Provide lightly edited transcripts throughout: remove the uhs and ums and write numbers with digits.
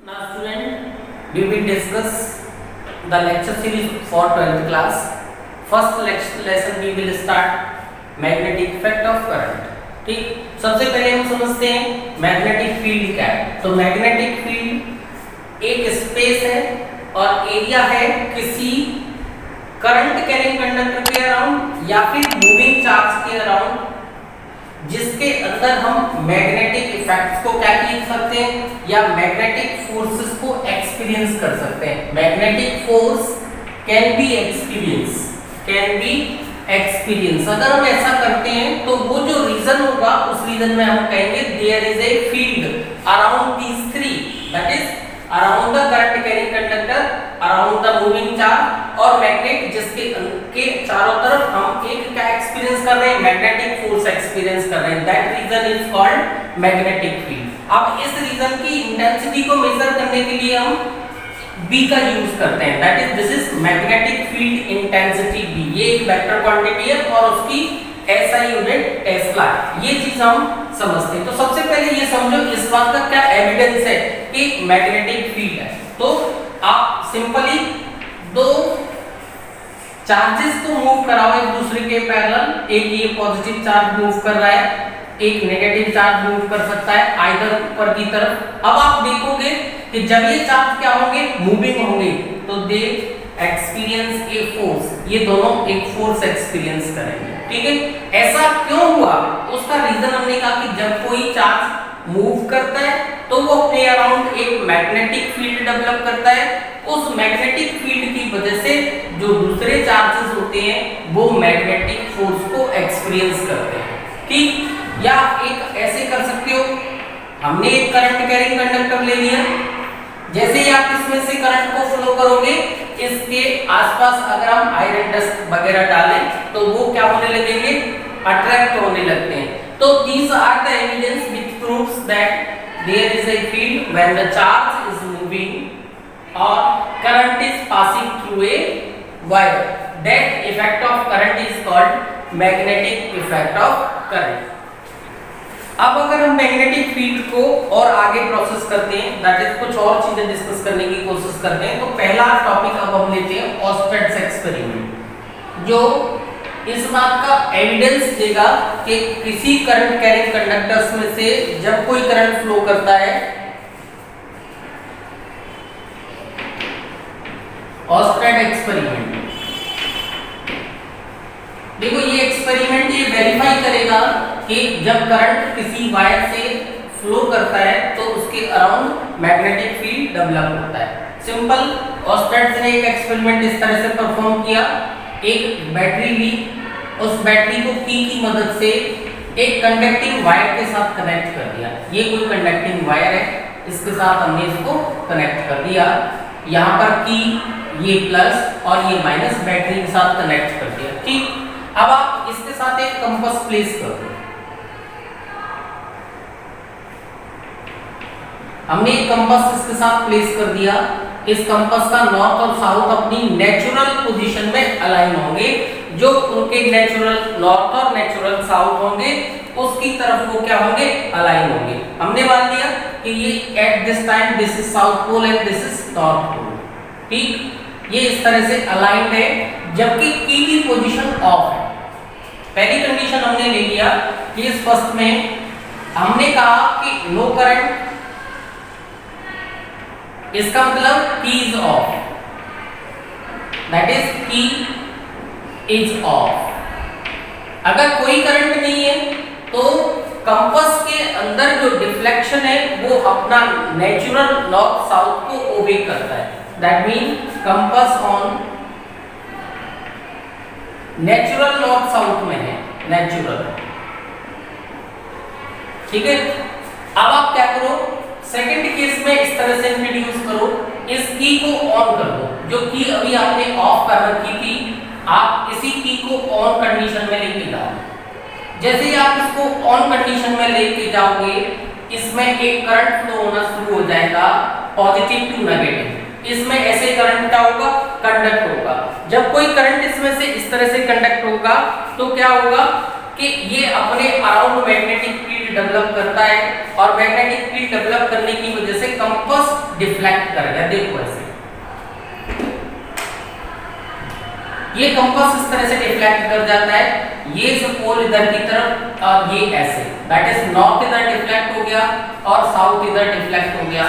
Now student, we will discuss the lecture series for 12th class. First lesson we will start magnetic effect of current. ठीक, सबसे पहले हम समझते हैं magnetic field क्या है। तो मैग्नेटिक फील्ड एक स्पेस है और एरिया है किसी करंट कैरिंग कंडक्टर के अराउंड या फिर मूविंग चार्ज के अराउंड, जिसके अंदर हम मैग्नेटिक इफेक्ट्स को क्या कर सकते हैं या मैग्नेटिक फोर्सेस को एक्सपीरियंस कर सकते हैं। Magnetic force can be experience. अगर हम ऐसा करते हैं तो वो जो रीजन होगा उस रीजन में हम कहेंगे there is a field around these three, that is around the current carrying conductor, around the moving charge और मैग्नेट, जिसके चारों तरफ हम एक क्या एक्सपीरियंस कर रहे हैं, मैग्नेटिक फोर्स एक्सपीरियंस कर रहे हैं। That region is called magnetic field. अब इस रीजन की इंटेंसिटी को मेजर करने के लिए हम B का यूज करते हैं, that is this is magnetic field intensity B। ये एक वेक्टर क्वांटिटी है और उसकी SI यूनिट टेस्ला। ये चीज हम समझते हैं। तो सबसे पहले ये समझो इस बात का क्या एविडेंस है कि मैग्नेटिक फील्ड है। तो आप सिंपली दो चार्जेस को मूव कराओ एक दूसरे के पैरेलल। एक ये पॉजिटिव चार्ज मूव कर रहा है, एक नेगेटिव चार्ज मूव कर सकता है आइदर ऊपर की तरफ। अब आप देखोगे कि जब ये चार्ज क्या होंगे, मूविंग होंगे, तो दे एक्सपीरियंस ए फोर्स, ये दोनों एक फोर्स एक्सपीरियंस करेंगे। ठीक है, ऐसा क्यों हुआ उसका रीजन हमने कहा कि जब कोई चार्ज मूव करता है तो वो अपने अराउंड एक मैग्नेटिक फील्ड डेवलप करता है। उस मैग्नेटिक फील्ड की वजह से जो दूसरे चार्जेस होते हैं वो मैग्नेटिक फोर्स को एक्सपीरियंस करते हैं। ठीक, या एक ऐसे कर सकते हो, हमने एक करंट कैरिंग कंडक्टर ले लिया, जैसे ही आप इसमें से करंट को फ्लो करोगे इसके आसपास अगर हम आयरन डस्ट वगैरह डालें तो वो क्या होने लगेंगे, अट्रैक्ट होने लगते हैं। तो these are the evidence which proves that there is a field when the charge is moving or current is passing through a wire. That effect of current is called magnetic effect of current. अब अगर हम magnetic field को और आगे process करते हैं, that is कुछ और चीजें डिस्कस करने की कोशिश करते हैं, तो पहला टॉपिक अब हम लेते हैं ऑस्टेड्स एक्सपेरिमेंट, जो इस बात का एविडेंस देगा कि किसी करंट कैरिंग कंडक्टर्स में से जब कोई करंट फ्लो करता है, ऑस्टेड एक्सपेरिमेंट। देखो ये एक्सपेरिमेंट ये वेरीफाई करेगा कि जब करंट किसी वायर से फ्लो करता है तो उसके अराउंड मैग्नेटिक फील्ड डेवलप होता है। सिंपल, ऑस्टेड्स ने एक एक्सपेरिमेंट इस तरह से परफॉर्म किया। एक बैटरी ली, उस बैटरी को की मदद से एक कंडक्टिंग वायर के साथ कनेक्ट कर दिया। ये कोई कंडक्टिंग वायर है, इसके साथ हमने इसको कनेक्ट कर दिया। यहाँ पर की ये प्लस और ये माइनस बैटरी के साथ कनेक्ट कर दिया। ठीक, अब आप इसके साथ एक कंपास प्लेस कर दो। हमने एक कंपास इसके साथ प्लेस कर दिया। इस कंपास का नॉर्थ और साउथ अपनी नेचुरल पोजीशन में अलाइन होंगे। जो उनके नेचुरल नॉर्थ और नेचुरल साउथ होंगे उसकी तरफ वो क्या होंगे, अलाइन होंगे। हमने मान लिया कि ये at this time this is south pole and this is north pole. ठीक, ये इस तरह से अलाइंड है, जबकि की की पोजीशन ऑफ है। पहली कंडीशन हमने ले लिया कि फर्स्ट में हमने कहा कि नो करंट, इसका मतलब की इज ऑफ, दैट इज की इज ऑफ। अगर कोई करंट नहीं है तो कंपास के अंदर जो डिफ्लेक्शन है वो अपना नेचुरल नॉर्थ साउथ को ओबे करता है। That mean compass on natural north south में है, नेचुरल। ठीक है, अब आप क्या करो, सेकंड केस में इस तरह से इंट्रोड्यूस करो, इस की को ऑन कर दो। जो की अभी आपने ऑफ कर रखी थी, आप इसी की को ऑन कंडीशन में लेके जाओ। जैसे ही आप इसको ऑन कंडीशन में लेके जाओगे, इसमें एक करंट फ्लो होना शुरू हो जाएगा, पॉजिटिव टू नेगेटिव। इसमें ऐसे करंट क्या होगा, कंडक्ट होगा। जब कोई करंट इसमें से इस तरह से कंडक्ट होगा तो क्या होगा कि ये अपने अराउंड मैग्नेटिक फील्ड डेवलप करता है और मैग्नेटिक फील्ड डेवलप करने की वजह से कंपास डिफ्लेक्ट करेगा। देखो ऐसे ये कंपास इस तरह से डिफ्लेक्ट कर जाता है, ये पोल इधर की तरफ और ये ऐसे, दैट इज नॉर्थ इधर डिफ्लेक्ट हो गया और साउथ इधर डिफ्लेक्ट हो गया।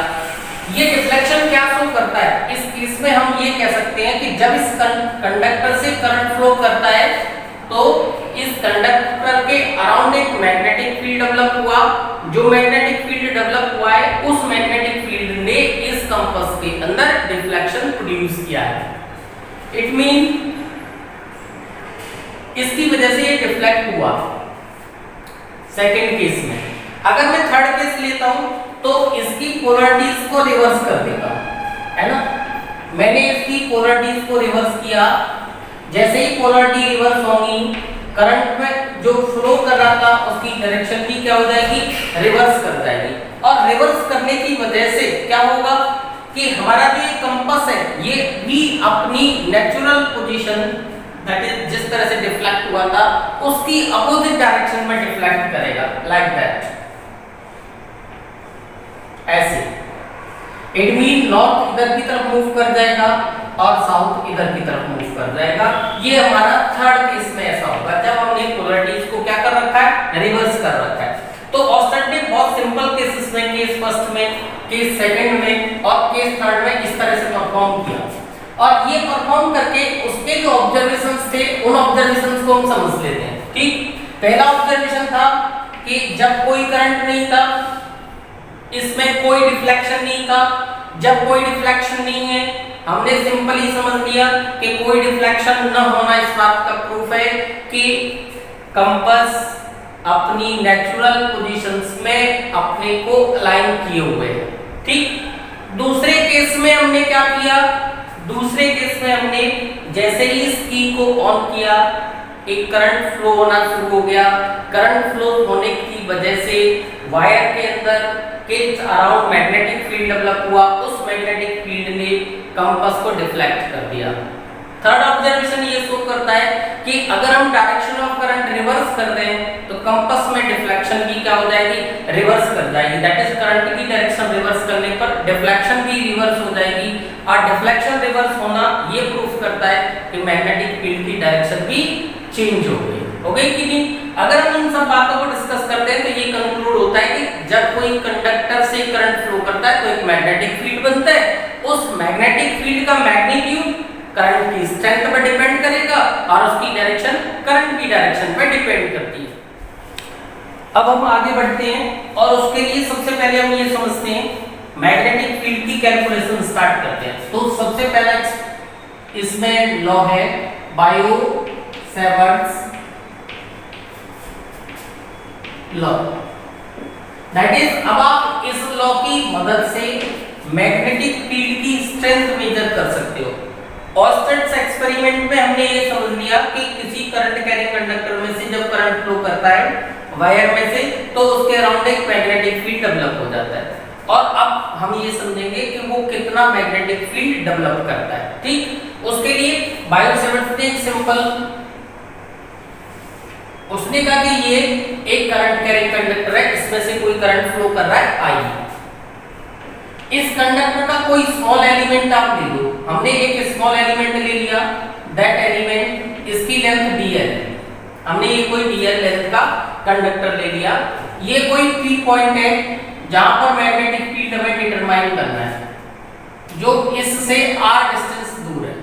ये डिफ्लेक्शन क्या शो करता है? इस केस में हम ये कह सकते हैं कि जब इस कंडक्टर से करंट फ्लो करता है तो इस कंडक्टर के अराउंड एक मैग्नेटिक फील्ड डेवलप हुआ। जो मैग्नेटिक फील्ड डेवलप हुआ है उस मैग्नेटिक फील्ड ने इस कंपास के अंदर डिफ्लेक्शन प्रोड्यूस किया है। इट मीन इसकी वजह से ये डिफ्लेक्ट हुआ सेकंड केस में। अगर मैं थर्ड केस लेता हूं तो इसकी पोलैरिटीज को रिवर्स कर देता हूं, है ना। मैंने इसकी पोलैरिटीज को रिवर्स किया, जैसे ही पोलैरिटी रिवर्स होगी करंट में जो फ्लो कर रहा था उसकी डायरेक्शन भी क्या हो जाएगी? रिवर्स कर जाएगी। और रिवर्स करने की वजह से क्या होगा कि हमारा जो ये कंपास है ये भी अपनी नेचुरल पोजीशन दैट इज जिस तरह से डिफ्लेक्ट हुआ था उसकी अपोजिट डायरेक्शन में डिफ्लेक्ट करेगा, लाइक दैट, ऐसे। इट मीन नॉर्थ इधर की तरफ मूव कर जाएगा और साउथ इधर की तरफ मूव कर जाएगा। ये हमारा थर्ड केस में ऐसा होगा जब हमने पोलैरिटीज को क्या कर रखा है? रिवर्स कर रखा है। तो ऑस्टेंटिव बहुत सिंपल केसेस में, केस फर्स्ट में, केस सेकंड में और केस थर्ड में इस तरह से परफॉर्म किया। और ये परफॉर्म करके उसके जो ऑब्जर्वेशंस थे उन ऑब्जर्वेशंस को हम समझ लेते हैं। ठीक, पहला ऑब्जर्वेशन था कि जब कोई करंट नहीं था इसमें कोई डिफ्लेक्शन नहीं था। जब कोई डिफ्लेक्शन नहीं है हमने सिंपली समझ लिया कि कोई डिफ्लेक्शन न होना इस बात का प्रूफ है कि कंपास अपनी नेचुरल पोजीशंस में अपने को अलाइन किए हुए है। ठीक, दूसरे केस में हमने क्या किया? दूसरे केस में हमने जैसे ही इस की को ऑन किया एक करंट फ्लो होना शुरू हो गया। करंट फ्लो होने की वजह से वायर के अंदर के अराउंड मैग्नेटिक फील्ड डेवलप हुआ। उस मैग्नेटिक फील्ड ने कंपास को डिफ्लेक्ट कर दिया। थर्ड ऑब्जर्वेशन ये शो करता है कि अगर हम डायरेक्शन ऑफ करंट रिवर्स कर दें तो कंपास में डिफ्लेक्शन भी क्या हो जाएगी? रिवर्स कर जाएगी। दैट इज करंट की डायरेक्शन रिवर्स करने पर डिफ्लेक्शन भी रिवर्स हो जाएगी। और डिफ्लेक्शन रिवर्स होना ये प्रूफ करता है कि मैग्नेटिक फील्ड की डायरेक्शन भी चेंज हो गई कि नहीं। अगर हम इन सब बातों को डिस्कस करते हैं तो ये कंक्लूड होता है कि जब कोई कंडक्टर से करंट फ्लो करता है तो एक मैग्नेटिक फील्ड बनता है। उस मैग्नेटिक फील्ड का मैग्नीट्यूड करंट की स्ट्रेंथ पर डिपेंड करेगा और उसकी डायरेक्शन करंट की डायरेक्शन पर डिपेंड करती है। अब हम आगे बढ़ते हैं और उसके लिए सबसे पहले हम ये समझते हैं, मैग्नेटिक फील्ड की कैलकुलेशन स्टार्ट करते हैं। तो सबसे पहला इसमें लॉ है बायो-सेवर्ट्स लॉ। दैट इज अब आप इस लॉ की मदद से मैग्नेटिक फील्ड की स्ट्रेंथ मेजर कर सकते हो। ऑस्टेंट्स एक्सपेरिमेंट में हमने ये समझ लिया कि किसी करंट कैरिंग कंडक्टर में से जब करंट फ्लो करता है वायर में से तो उसके अराउंड एक मैग्नेटिक फील्ड डेवलप हो जाता है। और अब हम ये समझेंगे कि वो कितना मैग्नेटिक फील्ड डेवलप करता है। ठीक, उसके लिए बायो-सेवर्ट्स ने एक सिंपल उसने कहा कि ये एक करंट कैरिंग कंडक्टर है, इसमें से कोई करंट फ्लो कर रहा है आई। इस कंडक्टर का कोई स्मॉल एलिमेंट आप ले लो। हमने एक स्मॉल एलिमेंट ले लिया, दैट एलिमेंट इसकी लेंथ dl है। हमने ये कोई dl लेंथ का कंडक्टर ले लिया। ये कोई पी पॉइंट है जहां पर मैग्नेटिक फील्ड हमें डिटरमाइन करना है जो इससे r डिस्टेंस दूर है।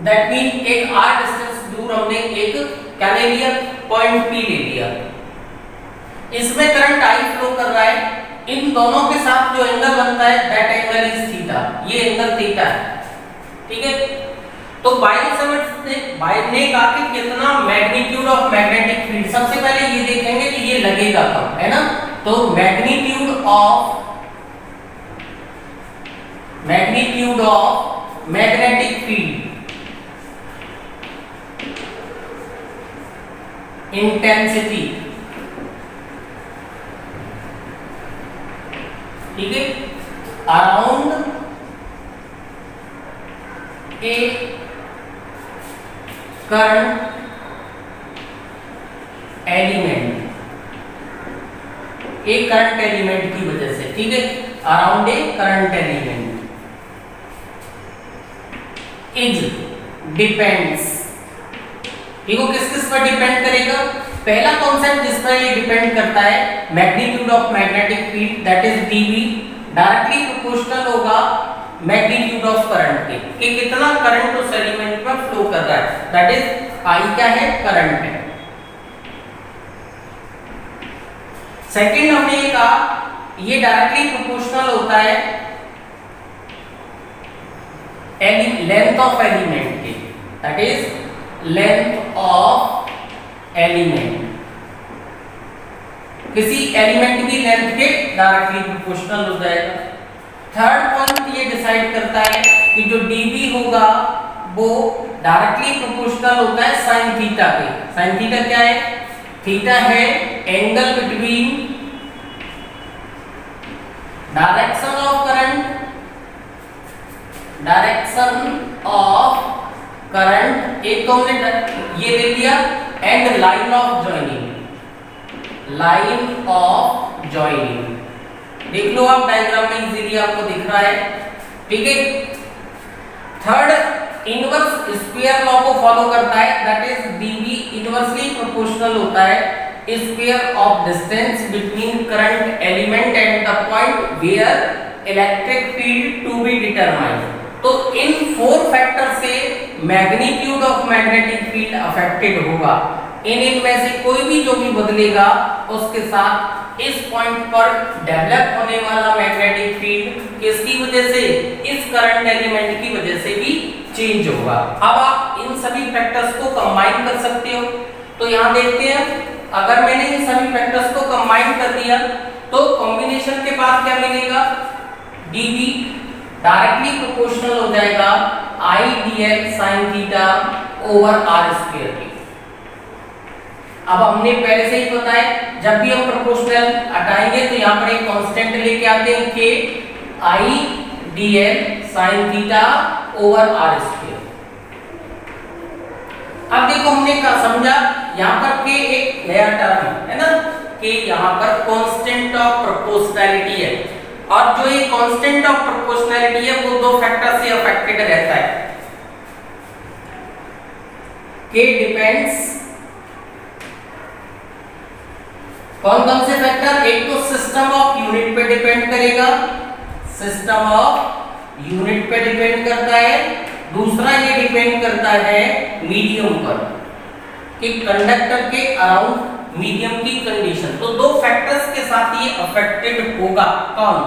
दैट मीन एक r डिस्टेंस दूर हमने एक क्या ले लिया? पॉइंट P ले लिया। इसमें करंट I फ्लो कर रहा है। इन दोनों के साथ जो एंगल बनता है दैट एंगल इज थीटा। ये एंगल थीटा है। ठीक है, तो बायो-सेवर्ट्स ने कहा कि कितना मैग्नीट्यूड ऑफ मैग्नेटिक फील्ड। सबसे पहले ये देखेंगे कि ये लगेगा कब, है ना। तो magnitude of magnetic field intensity, ठीक है, अराउंड ए करंट एलिमेंट, एक करंट एलिमेंट की वजह से। ठीक है, around a current element is depends. देखो किस किस पर डिपेंड करेगा। पहला कॉन्सेप्ट जिस पर ये डिपेंड करता है magnitude of magnetic field that is dV directly proportional होगा मैग्नीट्यूड ऑफ करंट के कि कितना करंट उस एलिमेंट में फ्लो कर रहा है, दैट इज आई क्या है, करंट है। सेकंड हमने ये कहा ये डायरेक्टली प्रोपोर्शनल होता है लेंथ ऑफ एलिमेंट के, that is length of element, किसी एलिमेंट की लेंथ के डायरेक्टली प्रोपोर्शनल हो जाएगा। थर्ड पॉइंट ये डिसाइड करता है कि जो डीबी होगा वो डायरेक्टली प्रोपोर्शनल होता है साइन थीटा के। साइन थीटा क्या है, थीटा है angle between direction of current एक तो हमने ये ले लिया एंड लाइन ऑफ जॉइनिंग। देख लो आप डायग्राम में इजीली आपको दिख रहा है, ठीक है। थर्ड इनवर्स स्क्वायर लॉ को फॉलो करता है, that is dV inversely proportional होता है square of distance between current element and the point where electric field to be determined. तो इन फोर फैक्टर से magnitude of magnetic field affected होगा। इनमें से कोई भी जो भी बदलेगा उसके साथ इस पॉइंट पर डेवलप होने वाला मैग्नेटिक फील्ड किसकी वजह से, इस करंट एलिमेंट की वजह से भी चेंज होगा। अब आप इन सभी फैक्टर्स को कंबाइन कर सकते हो। तो यहाँ देखते हैं अगर मैंने इन सभी फैक्टर्स को कंबाइन कर दिया तो कॉम्बिनेशन के बाद क्या मिलेगा, डीवी डायरेक्टली प्रोपोर्शनल हो जाएगा I dl sine theta over R square के। अब हमने पहले से ही पता है जब भी हम प्रोपोर्शनल हटाएंगे तो यहाँ पर एक कांस्टेंट लेके आते हैं के I dl sine theta over R square. अब देखो हमने क्या समझा, यहाँ पर के एक नया टर्म है ना, कि यहाँ पर कांस्टेंट ऑफ प्रोपोर्शनैलिटी है और जो ये कांस्टेंट ऑफ प्रोपोर्शनैलिटी है वो दो फैक्टर से अफेक्टेड रहता है। के डिपेंड्स कौन कौन से फैक्टर, एक तो सिस्टम ऑफ यूनिट पे डिपेंड करेगा, सिस्टम ऑफ यूनिट पे डिपेंड करता है। दूसरा ये डिपेंड करता है मीडियम पर कि कंडक्टर के अराउंड मीडियम की कंडीशन। तो दो फैक्टर्स के साथ ये अफेक्टेड होगा कौन,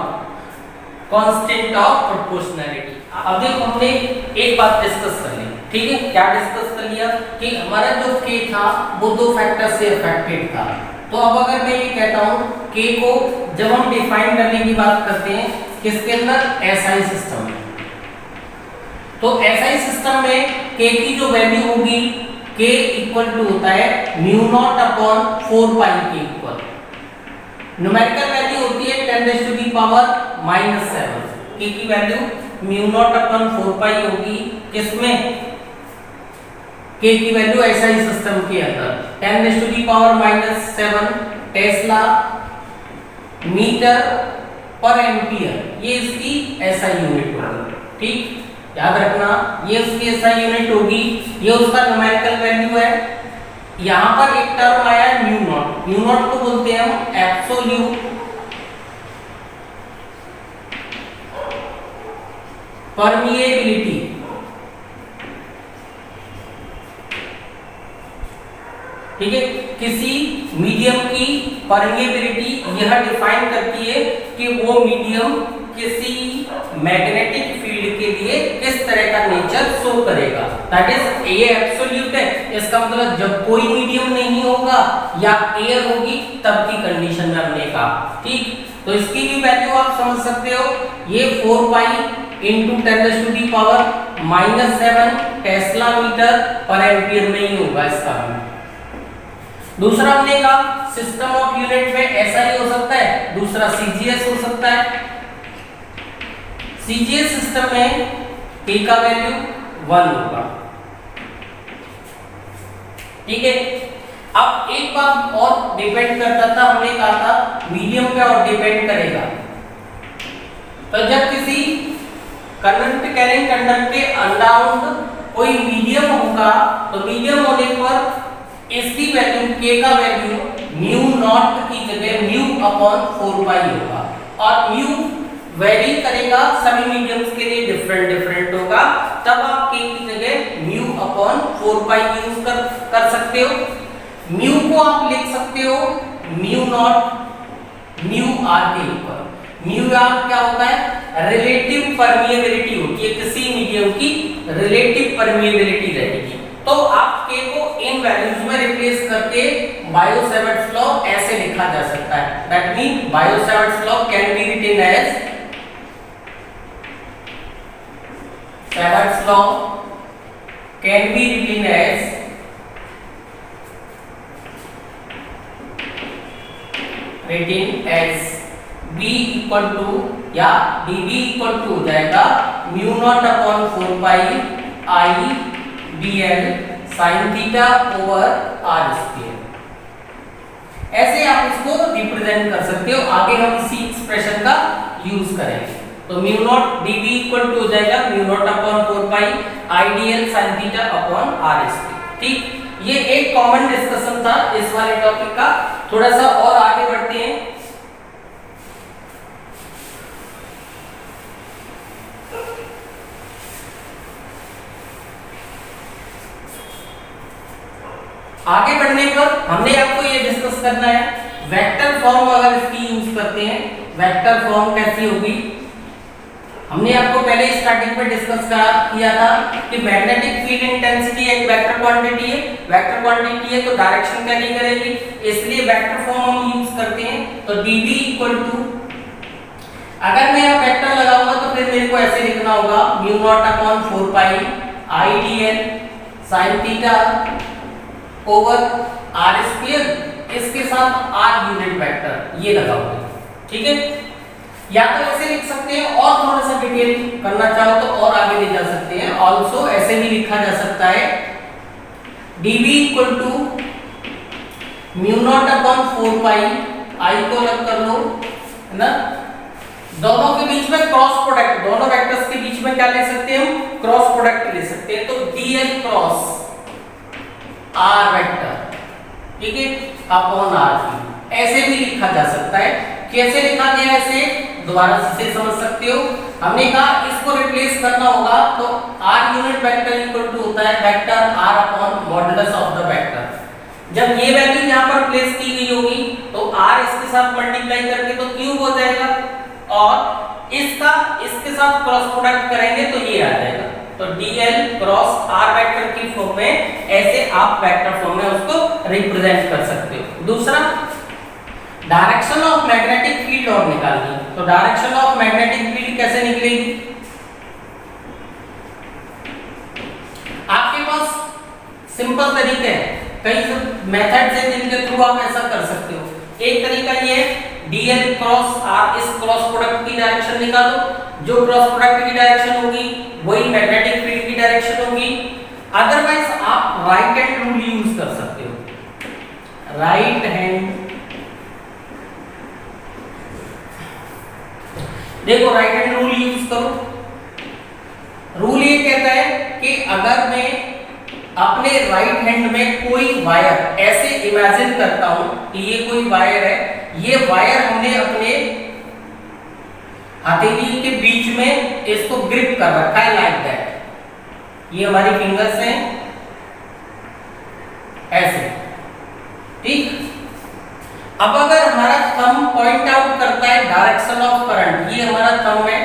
कांस्टेंट ऑफ प्रोपोर्शनैलिटी। अब देखो हमने एक बात डिस्कस कर ली, ठीक है। क्या डिस्कस कर लिया कि हमारा जो के था वो दो फैक्टर से अफेक्टेड था। तो अब अगर मैं ये कहता हूं के को जब हम डिफाइन करने की बात करते हैं किसके अंदर, एसआई सिस्टम में, तो एसआई सिस्टम में के की जो वैल्यू होगी के इक्वल टू होता है म्यू नॉट अपॉन 4 पाई के इक्वल। न्यूमेरिकल वैल्यू होती है 10⁻⁻⁷। के की वैल्यू म्यू नॉट अपॉन 4 पाई होगी किसमें, के की वैल्यू एसआई सिस्टम के अंदर 10⁻⁷ टेस्ला मीटर पर एम्पियर, ये इसकी एसआई यूनिट होगी, ठीक। याद रखना ये उसकी एसआई यूनिट होगी, ये उसका न्यूमेरिकल वैल्यू है। यहाँ पर एक टर्म आया म्यू नॉट, म्यू नॉट को बोलते हैं हम एब्सोल्यूट परमिएबिलिटी। ठीक है, किसी मीडियम की परमिएबिलिटी यह डिफाइन करती है कि वो मीडियम किसी मैग्नेटिक फील्ड के लिए किस तरह का नेचर शो करेगा। दैट इज ये एब्सोल्यूट है, इसका मतलब जब कोई मीडियम नहीं होगा या एयर होगी तब की कंडीशन में हमने कहा, ठीक। तो इसकी भी वैल्यू आप समझ सकते हो, ये 4 पाई इंटू 10⁻⁻⁷ टेस्ला मीटर पर एम्पियर में ही होगा इसका। दूसरा हमने कहा सिस्टम ऑफ यूनिट में एसआई हो सकता है, दूसरा सीजीएस हो सकता है। सीजीएस सिस्टम में के का वैल्यू 1 होगा, ठीक है। अब एक बात और डिपेंड करता था, हमने कहा था मीडियम पे और डिपेंड करेगा। तो जब किसी करंट कैरिंग कंडक्टर के अराउंड कोई मीडियम होगा तो मीडियम होने पर इसकी वैल्यू k का वैल्यू म्यू नॉट की जगह म्यू अपॉन 4 पाई होगा और म्यू वेरी करेगा सभी मीडियम्स के लिए डिफरेंट होगा, तब आप k की जगह म्यू अपॉन 4 पाई यूज कर सकते हो। म्यू को आप लिख सकते हो म्यू नॉट म्यू आर के ऊपर। म्यू आर क्या होता है? रिलेटिव परमिएबिलिटी होती है, किसी मीडियम की रिलेटिव परमिएबिलिटी रहेगी। तो आप k को इन वैल्यूज में रिप्लेस करके बायो-सैवर्ट्स लॉ ऐसे लिखा जा सकता है। That mean Biot Savart's law can be written as Savage's law can be written as B equal to या dB equal to हो जाएगा mu not upon 4 pi I dl sin theta over r square. ऐसे आप इसको represent कर सकते हो। आगे हम इसी एक्सप्रेशन का यूज करेंगे। तो mu not dB equal to हो जाएगा mu not upon 4 pi I dl sin theta upon r square. ठीक, ये एक कॉमन डिस्कशन था इस वाले टॉपिक का। थोड़ा सा और आगे बढ़ते हैं। आगे बढ़ने पर हमने आपको ये डिस्कस करना है वेक्टर फॉर्म अगर इसकी यूज करते हैं, वेक्टर फॉर्म कैसी होगी। हमने आपको पहले स्टार्टिंग में डिस्कस किया था कि मैग्नेटिक फील्ड इंटेंसिटी एक वेक्टर क्वांटिटी है। वेक्टर क्वांटिटी है तो डायरेक्शन कैरी करेगी, इसलिए वेक्टर फॉर्म हम यूज करते हैं। तो dV इक्वल टू, अगर मैं यहाँ वेक्टर लगाऊंगा तो फिर मेरे को ऐसे लिखना होगा mu not upon 4 pi I dl sin theta over r square, इसके साथ r यूनिट वेक्टर ये लगाओगे। ठीक है, या तो ऐसे लिख सकते हैं और थोड़ा सा डिटेल करना चाहो तो और आगे ले जा सकते हैं। ऑल्सो ऐसे भी लिखा जा सकता है dV equal to mu not upon 4 pi I को अलग कर लो, है ना। दोनों के बीच में क्रॉस प्रोडक्ट, दोनों वेक्टर्स के बीच में क्या ले सकते हैं हम? क्रॉस प्रोडक्ट ले सकते हैं। तो dl क्रॉस r वेक्टर, ठीक है, अपॉन r ऐसे भी लिखा जा सकता है। कैसे लिखा गया है इसे दोबारा से समझ सकते हो। हमने कहा इसको रिप्लेस करना होगा तो r unit vector equal to होता है vector r upon modulus of the vector. जब ये वैल्यू यहाँ पर प्लेस की गई होगी तो r इसके साथ मल्टीप्लाई करके तो क्यूब हो जाएगा और इसका इसके साथ क्रॉस प्रोडक्ट करेंगे तो ये आ जाएगा। तो dl क्रॉस r वेक्टर की फॉर्म में ऐसे आप वेक्टर फॉर्म में उसको रिप्रेजेंट कर सकते हो। दूसरा, डायरेक्शन ऑफ मैग्नेटिक फील्ड और निकालनी। तो डायरेक्शन ऑफ मैग्नेटिक फील्ड कैसे निकलेगी? आपके पास सिंपल तरीके हैं, कई मेथड्स हैं जिनके थ्रू आप ऐसा कर सकते हो। एक तरीका ये है dl क्रॉस r, इस क्रॉस प्रोडक्ट की डायरेक्शन निकालो। जो क्रॉस प्रोडक्ट की डायरेक्शन होगी वही मैग्नेटिक फील्ड की डायरेक्शन होगी। अदरवाइज आप राइट हैंड रूल यूज कर सकते हो। राइट हैंड, देखो राइट हैंड रूल यूज करो। रूल ये कहता है कि अगर मैं अपने राइट हैंड में कोई वायर ऐसे इमेजिन करता हूं कि ये कोई वायर है, ये वायर हमने अपने हथेली के बीच में इसको ग्रिप कर रखा है लाइक दैट। ये हमारी फिंगर्स हैं ऐसे, ठीक। अब अगर हमारा थंब पॉइंट आउट करता है डायरेक्शन ऑफ करंट, ये हमारा थंब है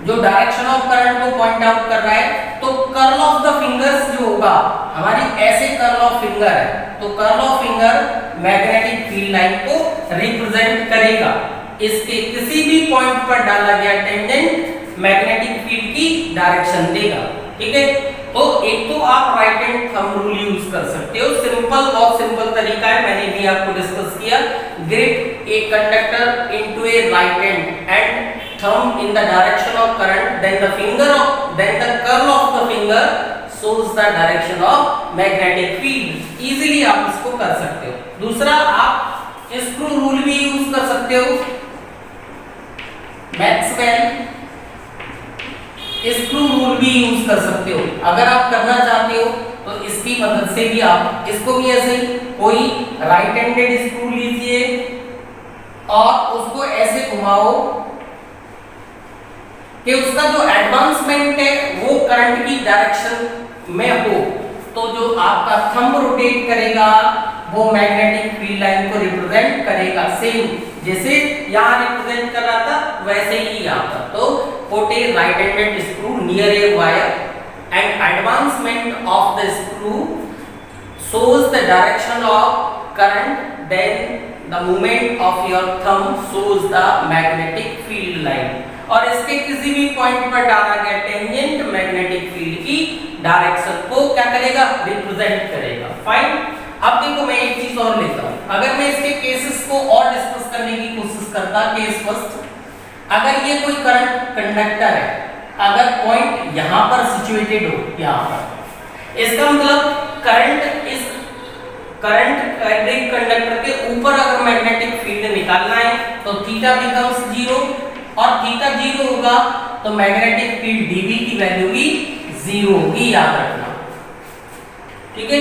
जो डायरेक्शन ऑफ करंट को पॉइंट आउट कर रहा है, तो कर्ल ऑफ द फिंगर्स जो होगा हमारी ऐसे कर्ल ऑफ फिंगर है, तो curl of finger magnetic field line को रिप्रेजेंट करेगा। इसके किसी भी पॉइंट पर डाला गया टेंजेंट मैग्नेटिक फील्ड की डायरेक्शन देगा। ठीक है, तो एक तो आप right hand thumb rule use कर सकते हो। सिंपल, बहुत सिंपल तरीका है, मैंने भी आपको डिस्कस किया। Grip a conductor into A right hand and thumb in the direction of current, then the curl of the finger shows the direction of magnetic field. Easily आप इसको कर सकते हो। दूसरा, आप स्क्रू रूल भी यूज कर सकते हो। मैथ्स मैक्सवेल स्क्रू रूल भी यूज कर सकते हो। अगर आप करना चाहते हो तो इसकी मदद से भी आप इसको भी ऐसे ही कोई राइट हैंडेड स्क्रू लीजिए और उसको ऐसे घुमाओ कि उसका जो एडवांसमेंट है वो करंट की डायरेक्शन में हो, तो जो आपका थंब रोटेट करेगा वो मैग्नेटिक फील्ड लाइन को रिप्रेजेंट करेगा, सेम जैसे यहाँ रिप्रेजेंट कर रहा था वैसे ही यहाँ पर। तो put a right handed screw near a wire and advancement of the screw shows the direction of current, then the movement of your thumb shows the magnetic field line। और इसके किसी भी पॉइंट पर डाला गया टेंजेंट मैग्नेटिक फील्ड की direction को क्या करेगा, रिप्रेजेंट करेगा। फाइन। अब देखो मैं एक चीज और लेता हूं, अगर मैं इसके केसेस को और डिस्कस करने की कोशिश करता। केस फर्स्ट, अगर ये कोई करंट कंडक्टर है, अगर पॉइंट यहां पर सिचुएटेड हो, यहां पर, इसका मतलब करंट एक कंडक्टर के ऊपर अगर मैग्नेटिक फील्ड निकालना है तो थीटा बिकम्स 0, और थीटा 0 होगा तो मैग्नेटिक फील्ड dB की वैल्यू भी 0 होगी, याद रखना। ठीक है।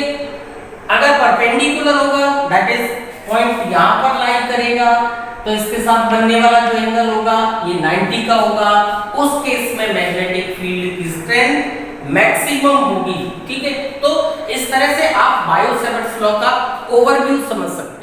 अगर परपेंडिकुलर होगा, दैट इज पॉइंट यहां पर लाई करेगा, तो इसके साथ बनने वाला जो एंगल होगा ये 90 का होगा। उस केस में मैग्नेटिक फील्ड की स्ट्रेंथ मैक्सिमम होगी। ठीक है। तो इस तरह से आप बायो-सेवर्ट्स लॉ का ओवरव्यू समझ सकते हैं।